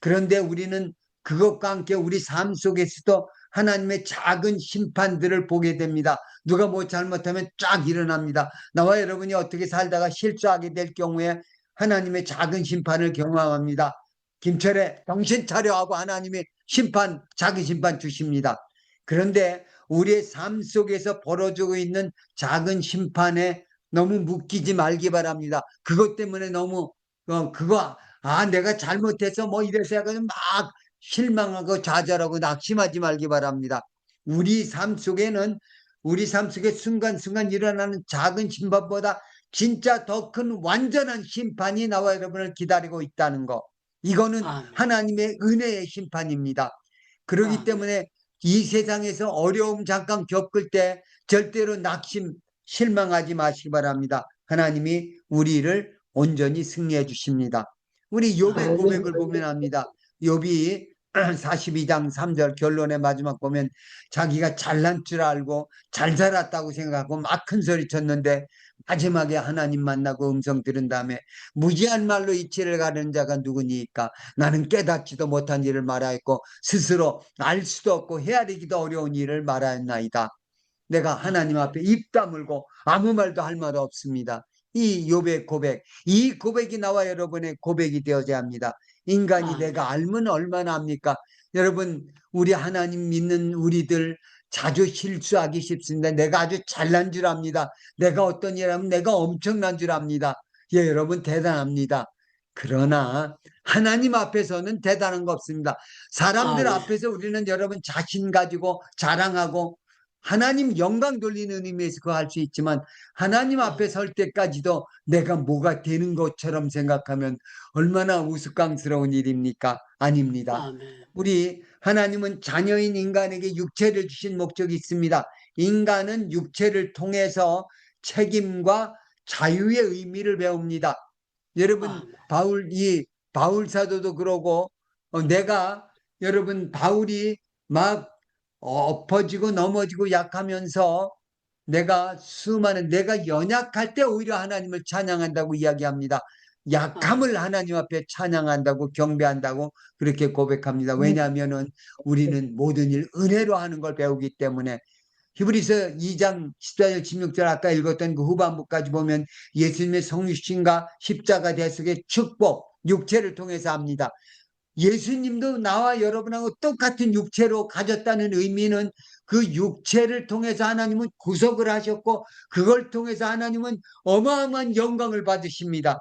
그런데 우리는 그것과 함께 우리 삶 속에서도 하나님의 작은 심판들을 보게 됩니다. 누가 뭐 잘못하면 쫙 일어납니다. 나와 여러분이 어떻게 살다가 실수하게 될 경우에 하나님의 작은 심판을 경험합니다. 김철에 정신 차려 하고 하나님의 심판, 작은 심판 주십니다. 그런데 우리의 삶 속에서 벌어지고 있는 작은 심판에 너무 묶이지 말기 바랍니다. 그것 때문에 너무 내가 잘못해서 뭐 이래서 약간 막 실망하고 좌절하고 낙심하지 말기 바랍니다. 우리 삶 속에 순간순간 일어나는 작은 심판보다 진짜 더 큰 완전한 심판이 나와 여러분을 기다리고 있다는 거, 이거는 하나님의 은혜의 심판입니다. 그렇기 때문에 이 세상에서 어려움 잠깐 겪을 때 절대로 실망하지 마시기 바랍니다. 하나님이 우리를 온전히 승리해 주십니다. 우리 욥의 고백을 보면 합니다. 욥이 42장 3절 결론의 마지막 보면 자기가 잘난 줄 알고 잘 살았다고 생각하고 막 큰 소리 쳤는데 마지막에 하나님 만나고 음성 들은 다음에 무지한 말로 이치를 가르는 자가 누구니까? 나는 깨닫지도 못한 일을 말하였고 스스로 알 수도 없고 헤아리기도 어려운 일을 말하였나이다. 내가 하나님 앞에 입 다물고 아무 말도 할 말 없습니다. 이 욥의 고백, 이 고백이 나와 여러분의 고백이 되어야 합니다. 인간이 내가 알면 얼마나 합니까? 여러분, 우리 하나님 믿는 우리들 자주 실수하기 쉽습니다. 내가 아주 잘난 줄 압니다. 내가 어떤 일 하면 내가 엄청난 줄 압니다. 예, 여러분 대단합니다. 그러나 하나님 앞에서는 대단한 거 없습니다. 사람들 네. 앞에서 우리는 여러분 자신 가지고 자랑하고 하나님 영광 돌리는 의미에서 그거 할 수 있지만 하나님 앞에 설 때까지도 내가 뭐가 되는 것처럼 생각하면 얼마나 우스꽝스러운 일입니까? 아닙니다. 아멘. 우리 하나님은 자녀인 인간에게 육체를 주신 목적이 있습니다. 인간은 육체를 통해서 책임과 자유의 의미를 배웁니다. 여러분 바울 사도도 그러고 내가 여러분 바울이 막 엎어지고 넘어지고 약하면서 내가 연약할 때 오히려 하나님을 찬양한다고 이야기합니다. 약함을 하나님 앞에 찬양한다고 경배한다고 그렇게 고백합니다. 왜냐하면은 우리는 모든 일 은혜로 하는 걸 배우기 때문에. 히브리서 2장 14절 16절 아까 읽었던 그 후반부까지 보면 예수님의 성육신과 십자가 대속의 축복, 육체를 통해서 합니다. 예수님도 나와 여러분하고 똑같은 육체로 가졌다는 의미는 그 육체를 통해서 하나님은 구속을 하셨고 그걸 통해서 하나님은 어마어마한 영광을 받으십니다.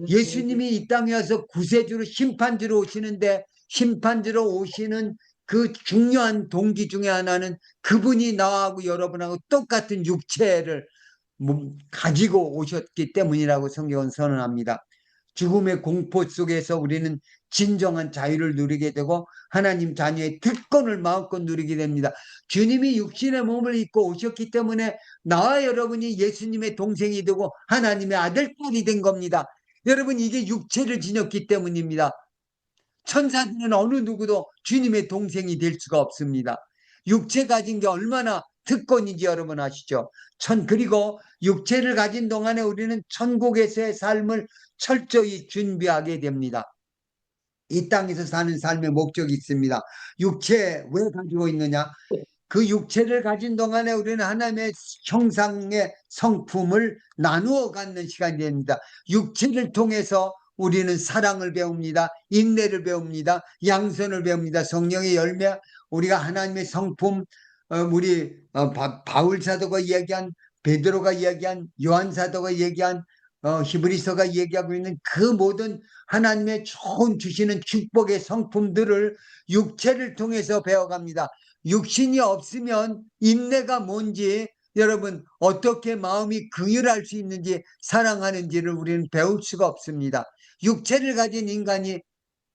예수님이 이 땅에 와서 구세주로 심판주로 오시는데 심판주로 오시는 그 중요한 동기 중에 하나는 그분이 나하고 여러분하고 똑같은 육체를 가지고 오셨기 때문이라고 성경은 선언합니다. 죽음의 공포 속에서 우리는 진정한 자유를 누리게 되고 하나님 자녀의 특권을 마음껏 누리게 됩니다. 주님이 육신의 몸을 입고 오셨기 때문에 나와 여러분이 예수님의 동생이 되고 하나님의 아들딸이 된 겁니다. 여러분 이게 육체를 지녔기 때문입니다. 천사들은 어느 누구도 주님의 동생이 될 수가 없습니다. 육체 가진 게 얼마나 특권인지 여러분 아시죠? 그리고 육체를 가진 동안에 우리는 천국에서의 삶을 철저히 준비하게 됩니다. 이 땅에서 사는 삶의 목적이 있습니다. 육체 왜 가지고 있느냐? 그 육체를 가진 동안에 우리는 하나님의 형상의 성품을 나누어 갖는 시간이 됩니다. 육체를 통해서 우리는 사랑을 배웁니다. 인내를 배웁니다. 양선을 배웁니다. 성령의 열매, 우리가 하나님의 성품, 우리 바울 사도가 이야기한, 베드로가 이야기한, 요한 사도가 이야기한, 히브리서가 얘기하고 있는 그 모든 하나님의 좋은 주시는 축복의 성품들을 육체를 통해서 배워갑니다. 육신이 없으면 인내가 뭔지, 여러분 어떻게 마음이 긍휼할 수 있는지, 사랑하는지를 우리는 배울 수가 없습니다. 육체를 가진 인간이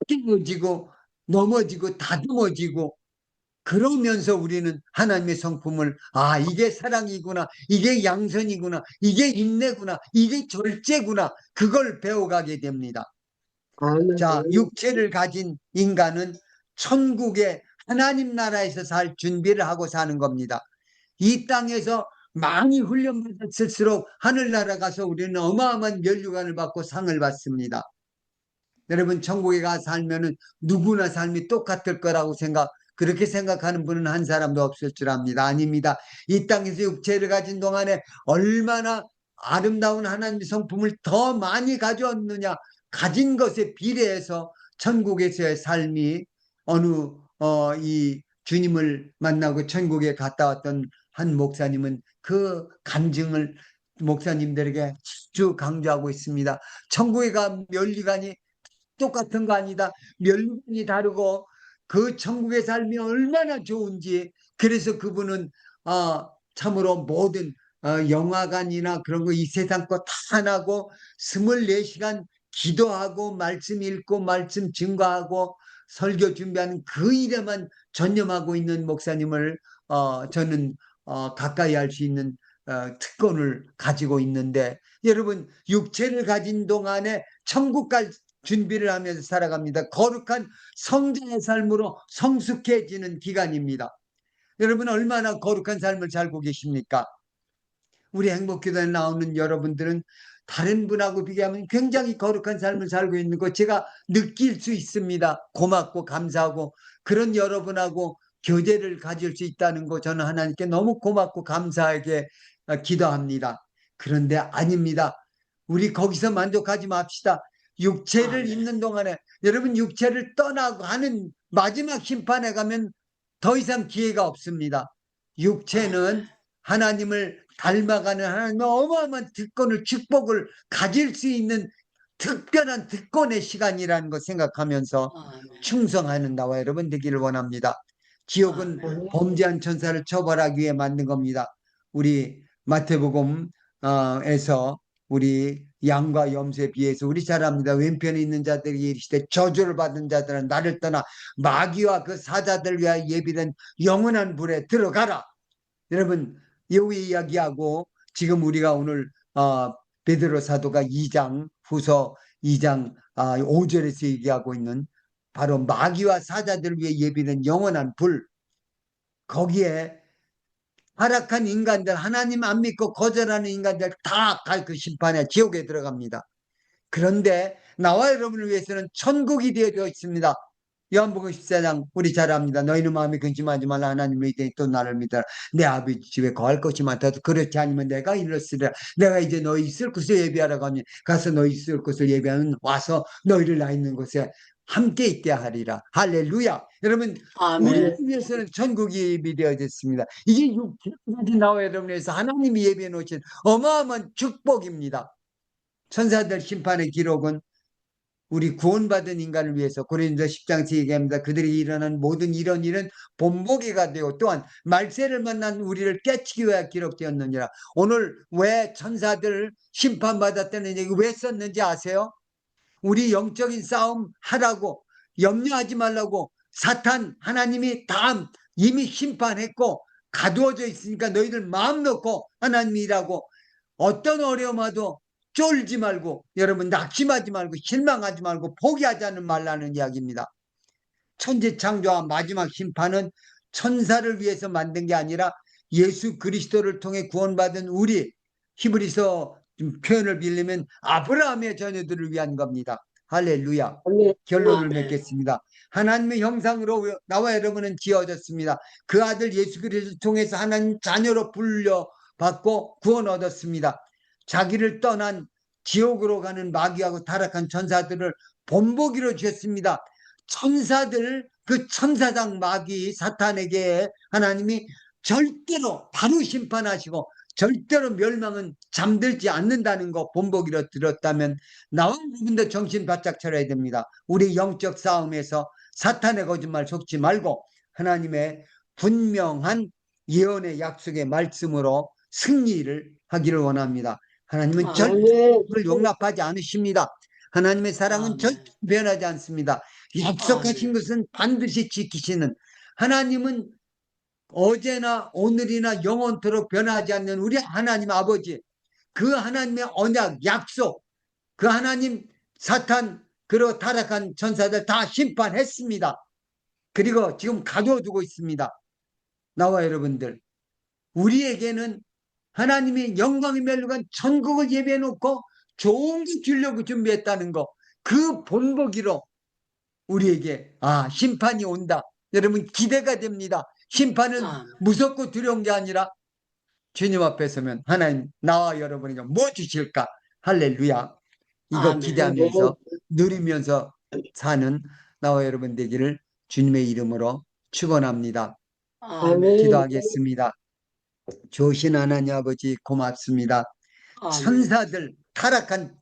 깨어지고 넘어지고 다듬어지고 그러면서 우리는 하나님의 성품을 이게 사랑이구나, 이게 양선이구나, 이게 인내구나, 이게 절제구나, 그걸 배워가게 됩니다. 자, 육체를 가진 인간은 천국의 하나님 나라에서 살 준비를 하고 사는 겁니다. 이 땅에서 많이 훈련받았을수록 하늘나라 가서 우리는 어마어마한 면류관을 받고 상을 받습니다. 여러분 천국에 가 살면은 누구나 삶이 똑같을 거라고 그렇게 생각하는 분은 한 사람도 없을 줄 압니다. 아닙니다. 이 땅에서 육체를 가진 동안에 얼마나 아름다운 하나님의 성품을 더 많이 가져왔느냐, 가진 것에 비례해서 천국에서의 삶이 이 주님을 만나고 천국에 갔다 왔던 한 목사님은 그 간증을 목사님들에게 자주 강조하고 있습니다. 천국에 가 면류관이 똑같은 거 아니다. 면류관이 다르고 그 천국의 삶이 얼마나 좋은지. 그래서 그분은 참으로 모든 영화관이나 그런 거 이 세상 거 다 안 하고 24시간 기도하고 말씀 읽고 말씀 증거하고 설교 준비하는 그 일에만 전념하고 있는 목사님을 저는 가까이 할 수 있는 특권을 가지고 있는데, 여러분 육체를 가진 동안에 천국 갈 준비를 하면서 살아갑니다. 거룩한 성자의 삶으로 성숙해지는 기간입니다. 여러분 얼마나 거룩한 삶을 살고 계십니까? 우리 행복기도에 나오는 여러분들은 다른 분하고 비교하면 굉장히 거룩한 삶을 살고 있는 거 제가 느낄 수 있습니다. 고맙고 감사하고 그런 여러분하고 교제를 가질 수 있다는 거 저는 하나님께 너무 고맙고 감사하게 기도합니다. 그런데 아닙니다. 우리 거기서 만족하지 맙시다. 육체를 아멘. 입는 동안에 여러분 육체를 떠나고 하는 마지막 심판에 가면 더 이상 기회가 없습니다. 육체는 하나님을 닮아가는 하나님의 어마어마한 특권을 축복을 가질 수 있는 특별한 특권의 시간이라는 것 생각하면서 아멘. 충성하는 나와 여러분 되기를 원합니다. 지옥은 아멘. 범죄한 천사를 처벌하기 위해 만든 겁니다. 우리 마태복음에서 우리 양과 염소에 비해서 우리 잘 압니다. 왼편에 있는 자들이 이르시되 저주를 받은 자들은 나를 떠나 마귀와 그 사자들 위하여 예비된 영원한 불에 들어가라. 여러분 여기 이야기하고 지금 우리가 오늘 베드로 사도가 2장 후서 2장 5절에서 얘기하고 있는 바로 마귀와 사자들 위해 예비된 영원한 불, 거기에 타락한 인간들, 하나님 안 믿고 거절하는 인간들 다 갈 그 심판에 지옥에 들어갑니다. 그런데 나와 여러분을 위해서는 천국이 되어 있습니다. 요한복음 14장 우리 잘 압니다. 너희는 마음에 근심하지 말라. 하나님을 믿으니 또 나를 믿어라. 내 아버지 집에 거할 것이 많다도 그렇지 않으면 내가 일렀으리라. 내가 이제 너희 있을 곳을 예비하라고 하니 가서 너희 있을 곳을 예비하면 와서 너희를 나 있는 곳에 함께 있게 하리라. 할렐루야. 여러분 우리를 아멘. 위해서는 천국이 예비되어졌습니다. 이게 육체까지 나와 여러분을 위해서 하나님이 예비해 놓으신 어마어마한 축복입니다. 천사들 심판의 기록은 우리 구원받은 인간을 위해서 고린도 10장에서 얘기합니다. 그들이 일어난 모든 이런 일은 본보기가 되고 또한 말세를 만난 우리를 깨치기 위해 기록되었느니라. 오늘 왜 천사들 심판받았다는 얘기 왜 썼는지 아세요? 우리 영적인 싸움 하라고, 염려하지 말라고. 사탄 하나님이 다 이미 심판했고 가두어져 있으니까 너희들 마음 놓고 하나님이 일하고 어떤 어려움 와도 쫄지 말고 여러분 낙심하지 말고 실망하지 말고 포기하지 말라는 이야기입니다. 천지 창조와 마지막 심판은 천사를 위해서 만든 게 아니라 예수 그리스도를 통해 구원받은 우리, 히브리서 표현을 빌리면 아브라함의 자녀들을 위한 겁니다. 할렐루야. 결론을 아멘. 맺겠습니다. 하나님의 형상으로 나와 여러분은 지어졌습니다. 그 아들 예수 그리스도를 통해서 하나님 자녀로 불려받고 구원 얻었습니다. 자기를 떠난 지옥으로 가는 마귀하고 타락한 천사들을 본보기로 주셨습니다. 천사들, 그 천사장 마귀 사탄에게 하나님이 절대로 바로 심판하시고 절대로 멸망은 잠들지 않는다는 거 본보기로 들었다면 나와 여러분도 정신 바짝 차려야 됩니다. 우리 영적 싸움에서 사탄의 거짓말 속지 말고 하나님의 분명한 예언의 약속의 말씀으로 승리를 하기를 원합니다. 하나님은 절대로 용납하지 않으십니다. 하나님의 사랑은 절대 변하지 않습니다. 약속하신 것은 반드시 지키시는 하나님은 어제나 오늘이나 영원토록 변하지 않는 우리 하나님 아버지, 그 하나님의 언약, 약속, 그 하나님 사탄 그리고 타락한 천사들 다 심판했습니다. 그리고 지금 가둬두고 있습니다. 나와 여러분들, 우리에게는 하나님이 영광의 멸류관 천국을 예비해 놓고 좋은 거 주려고 준비했다는 거, 그 본보기로 우리에게 심판이 온다. 여러분 기대가 됩니다. 심판은 무섭고 두려운 게 아니라 주님 앞에 서면 하나님 나와 여러분에게 뭐 주실까? 할렐루야. 이거 기대하면서 누리면서 사는 나와 여러분 되기를 주님의 이름으로 축원합니다. 기도하겠습니다. 좋으신 하나님 아버지 고맙습니다. 천사들, 타락한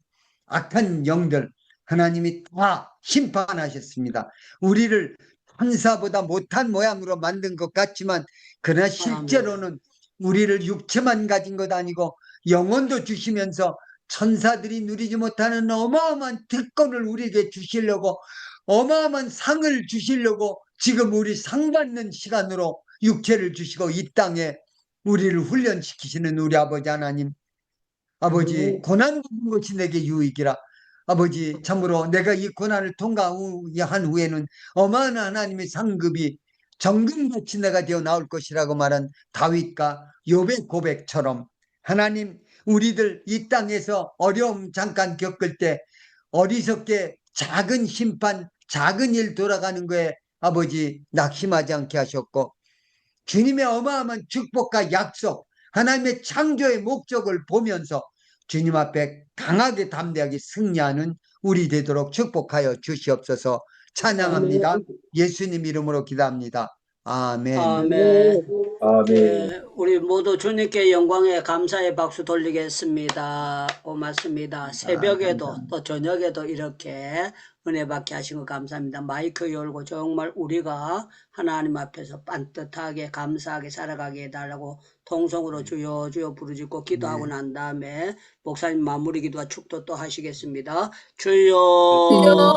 악한 영들 하나님이 다 심판하셨습니다. 우리를 천사보다 못한 모양으로 만든 것 같지만 그러나 실제로는 우리를 육체만 가진 것 아니고 영혼도 주시면서 천사들이 누리지 못하는 어마어마한 특권을 우리에게 주시려고, 어마어마한 상을 주시려고 지금 우리 상 받는 시간으로 육체를 주시고 이 땅에 우리를 훈련시키시는 우리 아버지 하나님, 아버지 고난 받는 것이 내게 유익이라. 아버지 참으로 내가 이 고난을 통과한 후에는 어마어마한 하나님의 상급이 정금같이 내가 되어 나올 것이라고 말한 다윗과 욥의 고백처럼 하나님, 우리들 이 땅에서 어려움 잠깐 겪을 때 어리석게 작은 심판, 작은 일 돌아가는 거에 아버지 낙심하지 않게 하셨고, 주님의 어마어마한 축복과 약속, 하나님의 창조의 목적을 보면서 주님 앞에 강하게 담대하게 승리하는 우리 되도록 축복하여 주시옵소서. 찬양합니다. 예수님 이름으로 기도합니다. 아멘. 아멘. 아멘. 네, 우리 모두 주님께 영광의 감사의 박수 돌리겠습니다. 고맙습니다. 새벽에도 감사합니다. 또 저녁에도 이렇게 은혜 받게 하신 거 감사합니다. 마이크 열고 정말 우리가 하나님 앞에서 반듯하게 감사하게 살아가게 해달라고 통성으로 주여 주여 부르짖고 기도하고 난 다음에 목사님 마무리 기도와 축도 또 하시겠습니다. 주여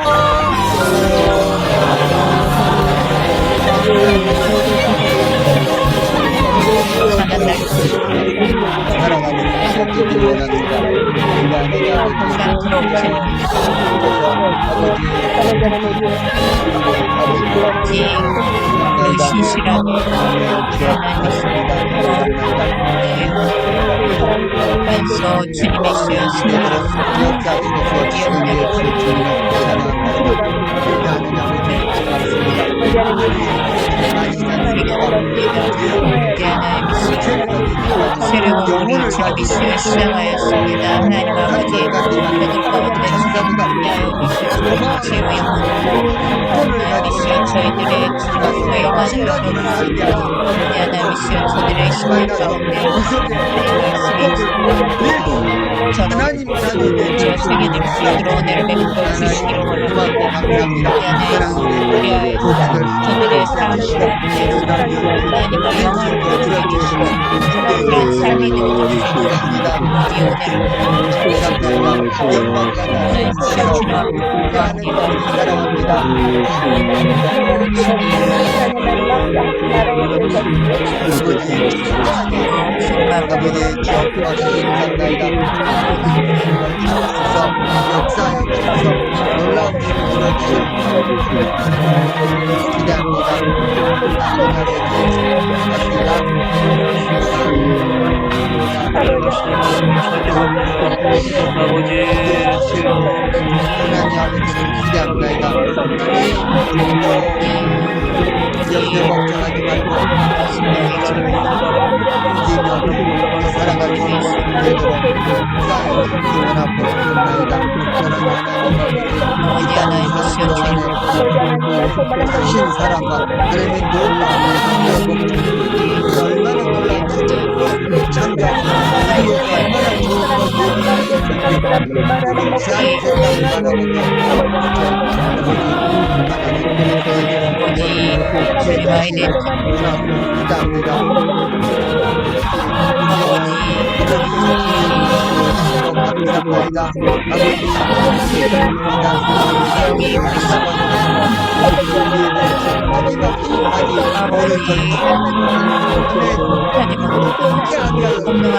살아가는 것을 원합니다. 우리 안에 그 신실하게 하면서 주님의 새로운 우리 주님이 시작하였습니다. 하나님 아버지 오늘 가운데 주님하여 주시고 지혜의 영혼을 저희들의 영혼을 하나님 저들의 심령 가운데 하나님 저 세계들 주로 은혜를 베풀어 주시기를 원합니다. 우리의 저들의 삶을 하나님의 영광을 보여주시고 그런 삶이 되도록 주옵소서. 옆에 걱정하지 말고 살아갈 수 있도록 기원하고 싶습니다. 신 사랑과 그러면 얼마나 놀라운지 참가하고 얼마나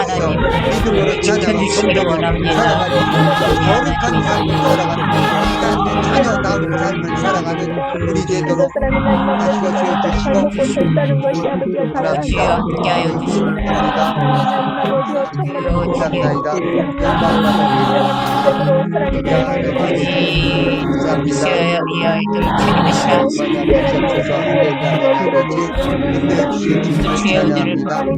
하나님 지켜주시기를 원합니다. 거룩한 삶을 살아가는 전혀 나오는 삶을 살아가는 우리 되도록 하시고 주시옵시고 주여 함께하여 주시옵소서. 이시여 이 아이들 주님의 주의 은혜를 하나님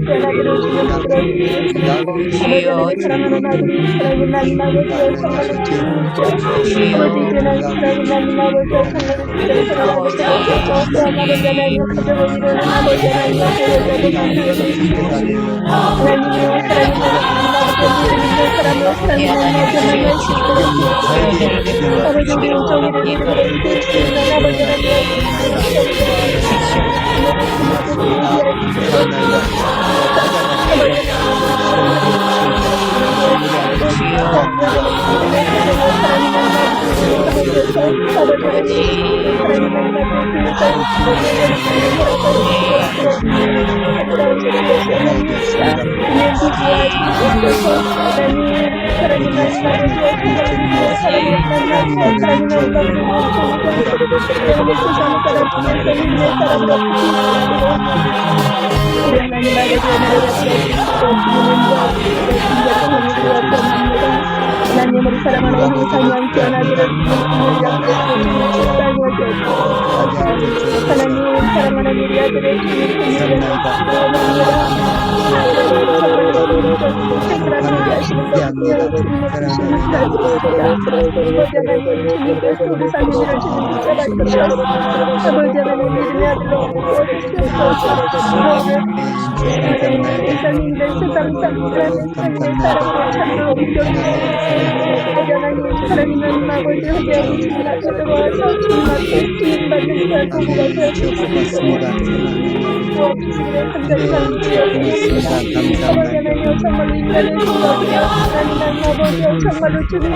하나님 우리 사랑하는 항상 영원한 아들을 하나님 사랑하는 우리 아들의 하나님은 아버지 하게 주님을 들어와서 주님한테 주님받는 자 보고 가서 주님을 하나님 정말로 인간의 생각이요 하나님 아버지 정말로 주님을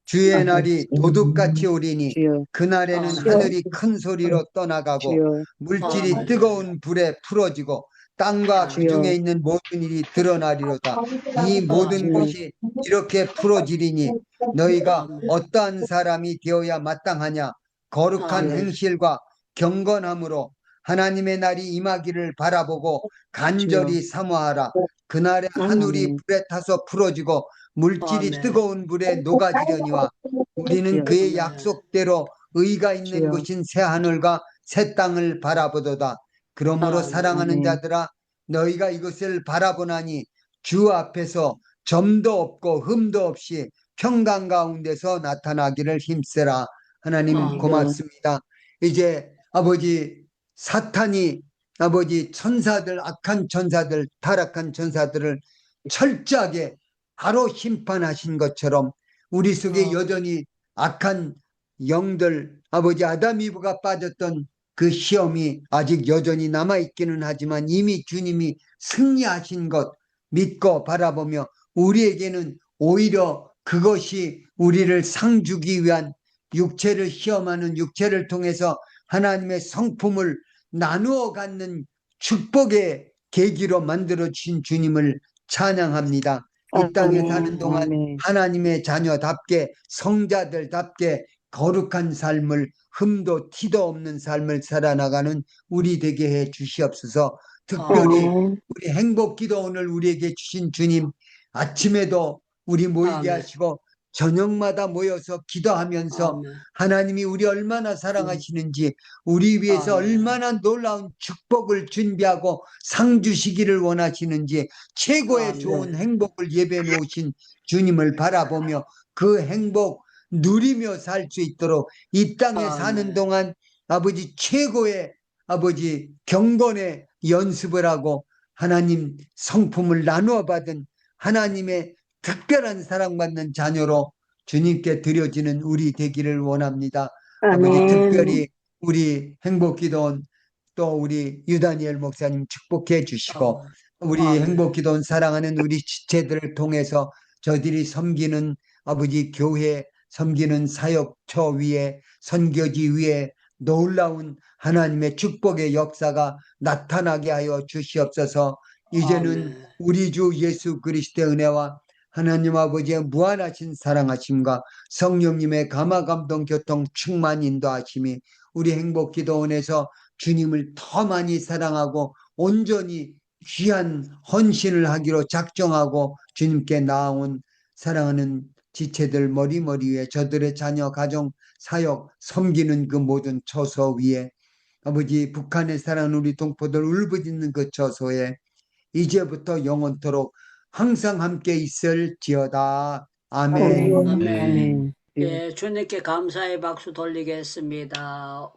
주의 날이 도둑같이 오리니 그날에는 하늘이 큰 소리로 떠나가고 물질이 뜨거운 불에 풀어지고 땅과 그 중에 있는 모든 일이 드러나리로다. 이 모든 것이 이렇게 풀어지리니 너희가 어떠한 사람이 되어야 마땅하냐. 거룩한 행실과 경건함으로 하나님의 날이 임하기를 바라보고 간절히 사모하라. 그날에 하늘이 불에 타서 풀어지고 물질이 뜨거운 불에 녹아지려니와 우리는 그의 약속대로 의가 있는 곳인 새 하늘과 새 땅을 바라보도다. 그러므로 사랑하는 자들아 너희가 이것을 바라보나니 주 앞에서 점도 없고 흠도 없이 평강 가운데서 나타나기를 힘쓰라. 하나님 고맙습니다. 이제 아버지 사탄이 아버지 천사들 악한 천사들 타락한 천사들을 철저하게 바로 심판하신 것처럼 우리 속에 여전히 악한 영들 아버지 아담 이브가 빠졌던 그 시험이 아직 여전히 남아있기는 하지만 이미 주님이 승리하신 것 믿고 바라보며 우리에게는 오히려 그것이 우리를 상 주기 위한 육체를 시험하는 육체를 통해서 하나님의 성품을 나누어 갖는 축복의 계기로 만들어 주신 주님을 찬양합니다. 이 땅에 사는 동안 하나님의 자녀답게 성자들답게 거룩한 삶을 흠도 티도 없는 삶을 살아나가는 우리 되게 해 주시옵소서. 특별히 우리 행복기도원을 우리에게 주신 주님 아침에도 우리 모이게 하시고 저녁마다 모여서 기도하면서 하나님이 우리 얼마나 사랑하시는지 우리 위해서 얼마나 놀라운 축복을 준비하고 상 주시기를 원하시는지 최고의 좋은 행복을 예배해 놓으신 주님을 바라보며 그 행복 누리며 살 수 있도록 이 땅에 사는 동안 아버지 최고의 아버지 경건의 연습을 하고 하나님 성품을 나누어 받은 하나님의 특별한 사랑받는 자녀로 주님께 드려지는 우리 되기를 원합니다. 아버지 특별히 우리 행복기도원 또 우리 유다니엘 목사님 축복해 주시고 우리 행복기도원 사랑하는 우리 지체들을 통해서 저들이 섬기는 아버지 교회 섬기는 사역처 위에 선교지 위에 놀라운 하나님의 축복의 역사가 나타나게 하여 주시옵소서. 이제는 우리 주 예수 그리스도의 은혜와 하나님 아버지의 무한하신 사랑하심과 성령님의 감화감동 교통 충만 인도하심이 우리 행복기도원에서 주님을 더 많이 사랑하고 온전히 귀한 헌신을 하기로 작정하고 주님께 나아온 사랑하는 지체들 머리머리 위에 저들의 자녀 가정 사역 섬기는 그 모든 처소 위에 아버지 북한에 사랑하는 우리 동포들 울부짖는 그 처소에 이제부터 영원토록 항상 함께 있을지어다. 아멘. 아멘. 예, 주님께 감사의 박수 돌리겠습니다.